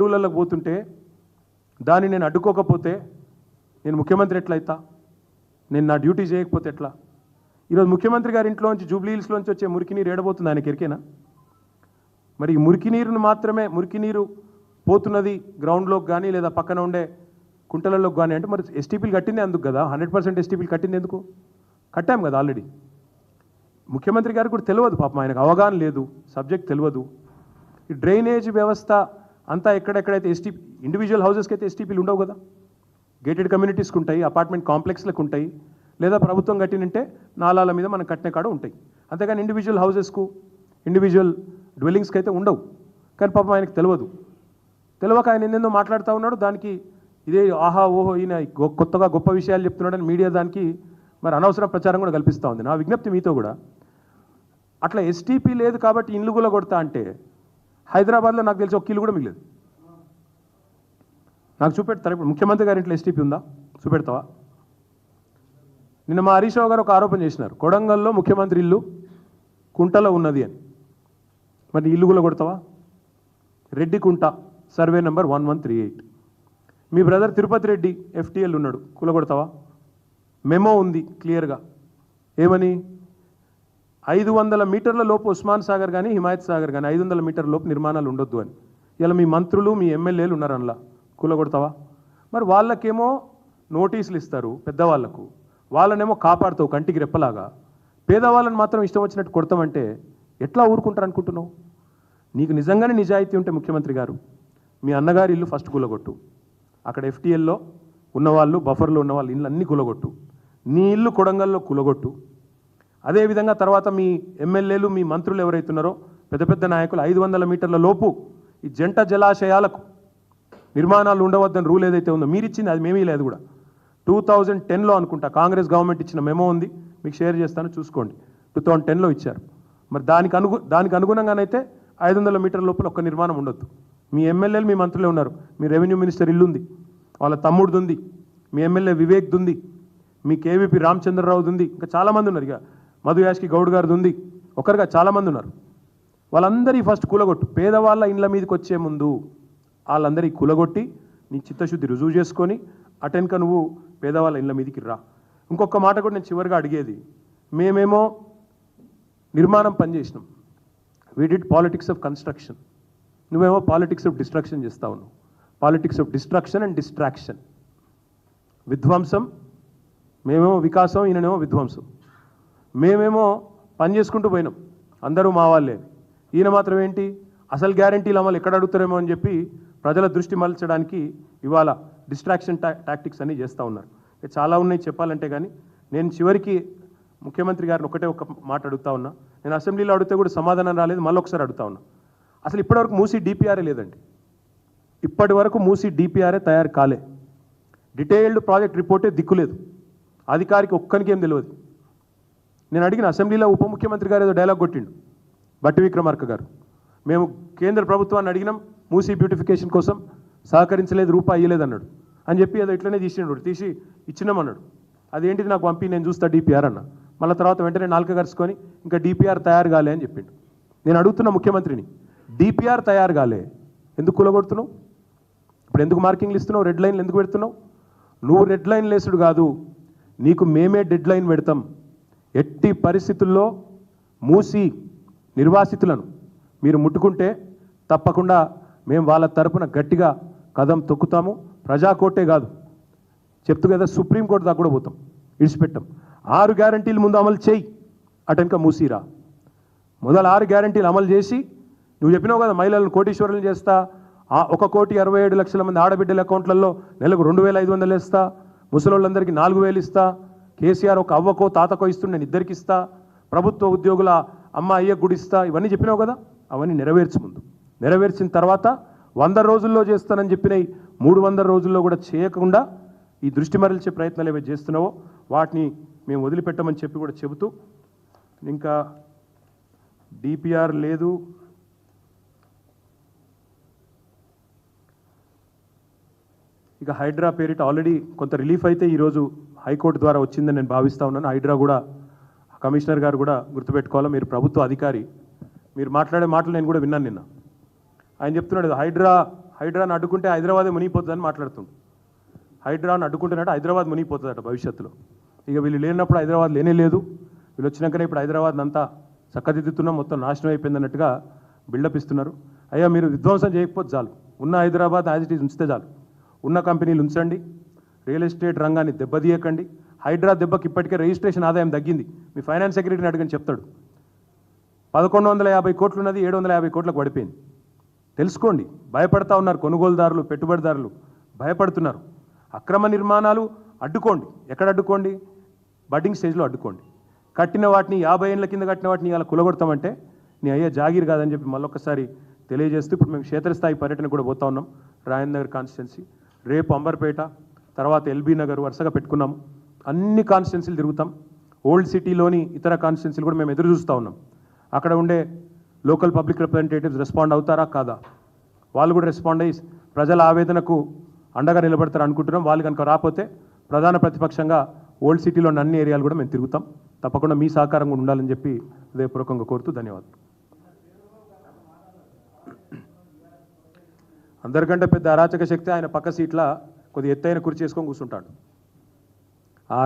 అడవులకు పోతుంటే దాన్ని నేను అడ్డుకోకపోతే నేను ముఖ్యమంత్రి ఎట్లయితా? నేను నా డ్యూటీ చేయకపోతే ఎట్లా? ఈరోజు ముఖ్యమంత్రి గారి ఇంట్లోంచి జూబ్లీ హిల్స్లోంచి వచ్చే మురికి నీరు ఏడబోతుంది ఆయనకి ఎరికేనా? మరి ఈ మురికి నీరును మాత్రమే మురికి నీరు పోతున్నది గ్రౌండ్లోకి కానీ లేదా పక్కన ఉండే కుంటలలోకి కానీ అంటే మరి ఎస్టీపీలు కట్టింది అందుకు కదా, 100% ఎస్టీపీలు కట్టింది ఎందుకు? కట్టాం కదా ఆల్రెడీ. ముఖ్యమంత్రి గారికి కూడా తెలియదు పాపం, ఆయనకు అవగాహన లేదు, సబ్జెక్ట్ తెలియదు. ఈ డ్రైనేజ్ వ్యవస్థ అంతా ఎక్కడెక్కడైతే ఇండివిజువల్ హౌసెస్కి అయితే ఎస్టీపీలు ఉండవు కదా, గేటెడ్ కమ్యూనిటీస్కి ఉంటాయి, అపార్ట్మెంట్ కాంప్లెక్స్లకు ఉంటాయి, లేదా ప్రభుత్వం కట్టినంటే నాలాల మీద మనం కట్టిన కాడ ఉంటాయి. అంతేగాని ఇండివిజువల్ హౌసెస్కు ఇండివిజువల్ డ్వెల్లింగ్స్కి అయితే ఉండవు. కానీ పాపం ఆయనకు తెలియక ఆయన ఎన్నెందో మాట్లాడుతూ ఉన్నాడు. దానికి ఇదే ఆహా ఓహో ఈయన కొత్తగా గొప్ప విషయాలు చెప్తున్నాడని మీడియా దానికి మరి అనవసర ప్రచారం కూడా కల్పిస్తూ ఉంది. నా విజ్ఞప్తి మీతో కూడా, అట్లా ఎస్టీపీ లేదు కాబట్టి ఇల్లు కూడా కొడతా అంటే హైదరాబాద్లో నాకు తెలిసి ఒక ఇల్లు కూడా మిగిలేదు. నాకు చూపెడతారు. ఇప్పుడు ముఖ్యమంత్రి గారి ఇంట్లో ఎస్టీపీ ఉందా? చూపెడతావా? నిన్న మా హరీష్ రావు గారు ఒక ఆరోపణ చేసినారు, కొడంగల్లో ముఖ్యమంత్రి ఇల్లు కుంటలో ఉన్నది అని. మరి ఇల్లు కూడా కొడతావా? రెడ్డి కుంట, సర్వే నెంబర్ 1138. మీ బ్రదర్ తిరుపతి రెడ్డి FTL ఉన్నాడు, కూలగొడతావా? మెమో ఉంది క్లియర్గా, ఏమని 500 మీటర్ల లోపు ఉస్మాన్ సాగర్ కానీ హిమాయత్ సాగర్ కానీ 500 మీటర్ల లోపు నిర్మాణాలు ఉండొద్దు అని. ఇలా మీ మంత్రులు మీ ఎమ్మెల్యేలు ఉన్నారు అందులో, కూలగొడతావా? మరి వాళ్ళకేమో నోటీసులు ఇస్తారు పెద్దవాళ్లకు, వాళ్ళనేమో కాపాడుతావు కంటికి రెప్పలాగా, పేదవాళ్ళని మాత్రం ఇష్టం వచ్చినట్టు కొడతామంటే ఎట్లా ఊరుకుంటారు అనుకుంటున్నావు? నీకు నిజంగానే నిజాయితీ ఉంటే ముఖ్యమంత్రి గారు, మీ అన్నగారి ఇల్లు ఫస్ట్ కూలగొట్టు, అక్కడ FTLలో ఉన్నవాళ్ళు బఫర్లో ఉన్న వాళ్ళ ఇల్లు అన్నీ కూలగొట్టు, నీ ఇల్లు కొడంగల్లో కూలగొట్టు. అదేవిధంగా తర్వాత మీ ఎమ్మెల్యేలు మీ మంత్రులు ఎవరైతున్నారో పెద్ద పెద్ద నాయకులు 500 మీటర్ల లోపు ఈ జంట జలాశయాలకు నిర్మాణాలు ఉండవద్దని రూల్ ఏదైతే ఉందో మీరు ఇచ్చింది, అది మేమీ లేదు కూడా. 2010లో అనుకుంటా కాంగ్రెస్ గవర్నమెంట్ ఇచ్చిన మెమో ఉంది, మీకు షేర్ చేస్తాను చూసుకోండి. 2010లో ఇచ్చారు. మరి దానికి అనుగుణంగానైతే 500 మీటర్ల లోపల ఒక్క నిర్మాణం ఉండొద్దు. మీ ఎమ్మెల్యేలు మీ మంత్రులే ఉన్నారు, మీ రెవెన్యూ మినిస్టర్ ఇల్లు ఉంది, వాళ్ళ తమ్ముడిది ఉంది, మీ ఎమ్మెల్యే వివేక్ది ఉంది, మీ KVP రామచంద్రరావుది ఉంది, ఇంకా చాలామంది ఉన్నారు. ఇక మధు యాష్కి గౌడ్ గారిది ఉంది, ఒకరిగా చాలామంది ఉన్నారు. వాళ్ళందరికీ ఫస్ట్ కూలగొట్టు. పేదవాళ్ళ ఇండ్ల మీదకి వచ్చే ముందు వాళ్ళందరికీ కూలగొట్టి నీ చిత్తశుద్ధి రుజువు చేసుకొని అటెన్క నువ్వు పేదవాళ్ళ ఇండ్ల మీదకి రా. ఇంకొక మాట కూడా నేను చివరిగా అడిగేది, మేమేమో నిర్మాణం పనిచేసినాం, we did politics of construction, నువ్వేమో పాలిటిక్స్ ఆఫ్ డిస్ట్రక్షన్ చేస్తా ఉన్నావు. Politics of destruction and distraction, విధ్వంసం, మేమేమో వికాసం, ఈయననేమో విధ్వంసం. మేమేమో పని చేసుకుంటూ పోయినాం, అందరూ మా వాళ్ళే. ఈయన మాత్రం ఏంటి, అసలు గ్యారంటీలు అమలు ఎక్కడ అడుగుతారేమో అని చెప్పి ప్రజల దృష్టి మలచడానికి ఇవాళ డిస్ట్రాక్షన్ టాక్టిక్స్ అన్నీ చేస్తూ ఉన్నారు. చాలా ఉన్నాయి చెప్పాలంటే, కానీ నేను చివరికి ముఖ్యమంత్రి గారిని ఒక మాట అడుగుతా ఉన్నా. నేను అసెంబ్లీలో అడిగితే కూడా సమాధానం రాలేదు, మళ్ళీ ఒకసారి అడుగుతా ఉన్నా. అసలు ఇప్పటివరకు మూసీ DPRఏ లేదండి. ఇప్పటి వరకు మూసీ DPRఏ తయారు కాలే. డీటెయిల్డ్ ప్రాజెక్ట్ రిపోర్టే దిక్కులేదు. అధికారికి ఒక్కరికి ఏం తెలియదు. నేను అడిగిన అసెంబ్లీలో ఉప ముఖ్యమంత్రి గారు ఏదో డైలాగ్ కొట్టిండు, బట్టి విక్రమార్క గారు, మేము కేంద్ర ప్రభుత్వాన్ని అడిగినాం మూసీ బ్యూటిఫికేషన్ కోసం, సహకరించలేదు, రూపాయి ఇవ్వలేదు అన్నాడు అని చెప్పి ఏదో ఇట్లనే తీసి ఇచ్చినామన్నాడు. అదేంటిది నాకు పంపి నేను చూస్తా DPR అన్న. మళ్ళీ తర్వాత వెంటనే నాలుక కరుచుకొని ఇంకా DPR తయారు కాలే అని చెప్పిండు. నేను అడుగుతున్నా ముఖ్యమంత్రిని, DPR తయారు కాలే ఎందుకు కూలగొడుతున్నావు? ఇప్పుడు ఎందుకు మార్కింగ్లు ఇస్తున్నావు? రెడ్ లైన్లు ఎందుకు పెడుతున్నావు? నువ్వు రెడ్ లైన్ లేసుడు కాదు, నీకు మేమే డెడ్ లైన్ పెడతాం. ఎట్టి పరిస్థితుల్లో మూసి నిర్వాసితులను మీరు ముట్టుకుంటే తప్పకుండా మేము వాళ్ళ తరపున గట్టిగా కదం తొక్కుతాము. ప్రజాకోర్టే కాదు, చెప్తూ కదా సుప్రీంకోర్టు దాకా కూడా పోతాం, ఇడిచిపెట్టాం. 6 గ్యారంటీలు ముందు అమలు చేయి, అటెనక మూసిరా. మొదలు 6 గ్యారంటీలు అమలు చేసి, నువ్వు చెప్పినావు కదా మహిళలను కోటీశ్వరులను చేస్తా, 1,67,00,000 మంది ఆడబిడ్డల అకౌంట్లలో నెలకు 2,500 ఇస్తా, ముసలోళ్ళందరికీ 4,000 ఇస్తా, కేసీఆర్ ఒక అవ్వకో తాతకో ఇస్తుండే నేను ఇద్దరికి ఇస్తా, ప్రభుత్వ ఉద్యోగుల అమ్మ అయ్యకు కూడా ఇస్తా, ఇవన్నీ చెప్పినావు కదా, అవన్నీ నెరవేర్చు. ముందు నెరవేర్చిన తర్వాత 100 రోజుల్లో చేస్తానని చెప్పినవి 300 రోజుల్లో కూడా చేయకుండా ఈ దృష్టి మరల్చే ప్రయత్నాలు ఏవైతే చేస్తున్నావో వాటిని మేము వదిలిపెట్టమని చెప్పి కూడా చెబుతూ, ఇంకా DPR లేదు, ఇక హైడ్రా పేరిట ఆల్రెడీ కొంత రిలీఫ్ అయితే ఈరోజు హైకోర్టు ద్వారా వచ్చిందని నేను భావిస్తూ ఉన్నాను. హైడ్రా కూడా కమిషనర్ గారు కూడా గుర్తుపెట్టుకోవాలా, మీరు ప్రభుత్వ అధికారి, మీరు మాట్లాడే మాటలు నేను కూడా విన్నాను నిన్న. ఆయన చెప్తున్నాడు హైడ్రాను అడ్డుకుంటే హైదరాబాదే మునిగిపోతుందని మాట్లాడుతుండు. హైడ్రాను అడ్డుకుంటున్నట్టు హైదరాబాద్ మునిగిపోతుందట భవిష్యత్తులో. ఇక వీళ్ళు లేనప్పుడు హైదరాబాద్ లేనే లేదు, వీళ్ళు వచ్చినాకనే ఇప్పుడు హైదరాబాద్ అంతా చక్కదిద్దుతున్నాం, మొత్తం నాశనం అయిపోయిందన్నట్టుగా బిల్డప్ ఇస్తున్నారు. అయ్యా మీరు విధ్వంసం చేయకపోతే చాలు, ఉన్న హైదరాబాద్ యాజ్ ఇట్ ఈజ్ ఉంచితే చాలు. ఉన్న కంపెనీలు ఉంచండి, రియల్ ఎస్టేట్ రంగాన్ని దెబ్బతీయకండి. హైడ్రా దెబ్బకి ఇప్పటికే రిజిస్ట్రేషన్ ఆదాయం తగ్గింది. మీ ఫైనాన్స్ సెక్రటరీని అడిగని చెప్తాడు. 1150 కోట్లు ఉన్నది 750 కోట్లకు పడిపోయింది. తెలుసుకోండి. భయపడతా ఉన్నారు కొనుగోలుదారులు, పెట్టుబడిదారులు భయపడుతున్నారు. అక్రమ నిర్మాణాలు అడ్డుకోండి. ఎక్కడ అడ్డుకోండి? బడ్డింగ్ స్టేజ్లో అడ్డుకోండి. కట్టిన వాటిని 50 ఏళ్ళ కింద కట్టిన వాటిని ఇలా కులగొడతామంటే నీ అయ్యే జాగీర్ కాదని చెప్పి మళ్ళొకసారి తెలియజేస్తూ ఇప్పుడు మేము క్షేత్రస్థాయి పర్యటన కూడా పోతా ఉన్నాం. రాయన్ నగర్ కాన్స్టిట్యున్సీ, రేపు అంబర్పేట, తర్వాత ఎల్బీ నగర్ వరుసగా పెట్టుకున్నాము. అన్ని కాన్స్టిట్యున్సీలు తిరుగుతాం. ఓల్డ్ సిటీలోని ఇతర కాన్స్టిట్యున్సీలు కూడా మేము ఎదురు చూస్తూ ఉన్నాం. అక్కడ ఉండే లోకల్ పబ్లిక్ రిప్రజెంటేటివ్స్ రెస్పాండ్ అవుతారా కాదా, వాళ్ళు కూడా రెస్పాండ్ అయ్యి ప్రజల ఆవేదనకు అండగా నిలబడతారు అనుకుంటున్నాం. వాళ్ళు కనుక రాకపోతే ప్రధాన ప్రతిపక్షంగా ఓల్డ్ సిటీలోని అన్ని ఏరియాలు కూడా మేము తిరుగుతాం. తప్పకుండా మీ సహకారం కూడా ఉండాలని చెప్పి హృదయపూర్వకంగా కోరుతూ ధన్యవాదాలు. అందరికంటే పెద్ద అరాచక శక్తి ఆయన పక్క సీట్ల కొద్ది ఎత్తైన కుర్చీ చేసుకొని కూర్చుంటాడు. ఆ